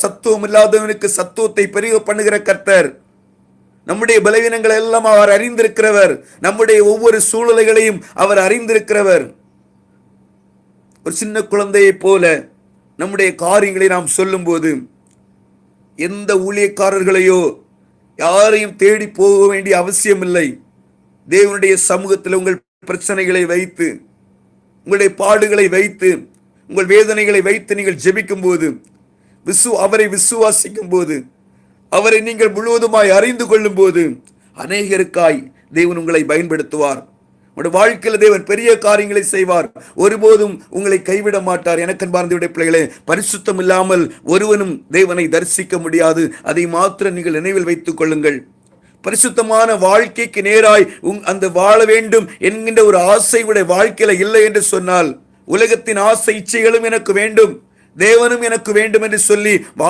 சத்துவம் இல்லாதவனுக்கு சத்துவத்தை பெருக பண்ணுகிற கர்த்தர். நம்முடைய பலவீனங்களை எல்லாம் அவர் அறிந்திருக்கிறவர். நம்முடைய ஒவ்வொரு சூழ்நிலைகளையும் அவர் அறிந்திருக்கிறவர். ஒரு சின்ன குழந்தையை போல நம்முடைய காரியங்களை நாம் சொல்லும் போது எந்த ஊழியக்காரர்களையோ யாரையும் தேடி போக வேண்டிய அவசியம் இல்லை. தேவனுடைய சமூகத்தில் உங்கள் பிரச்சனைகளை வைத்து, உங்களுடைய பாடுகளை வைத்து, உங்கள் வேதனைகளை வைத்து நீங்கள் ஜெபிக்கும் போது, அவரை விசுவாசிக்கும் போது, அவரை நீங்கள் முழுவதுமாய் அறிந்து கொள்ளும் போது அநேகருக்காய் தேவன் உங்களை பயன்படுத்துவார். உங்களுடைய வாழ்க்கையில் தேவன் பெரிய காரியங்களை செய்வார். ஒருபோதும் உங்களை கைவிட மாட்டார். எனக்கன்பார்ந்த பிள்ளைகளே, பரிசுத்தம் இல்லாமல் ஒருவனும் தேவனை தரிசிக்க முடியாது. அதை மாத்திரம் நீங்கள் நினைவில் வைத்துக் கொள்ளுங்கள். பரிசுத்தமான வாழ்க்கைக்கு நேராய் அந்த வாழ வேண்டும் என்கின்ற ஒரு ஆசை உடைய வாழ்க்கையில இல்லை என்று சொன்னால், உலகத்தின் ஆசை இச்சைகளும் எனக்கு வேண்டும், தேவனும் எனக்கு வேண்டும் என்று சொல்லி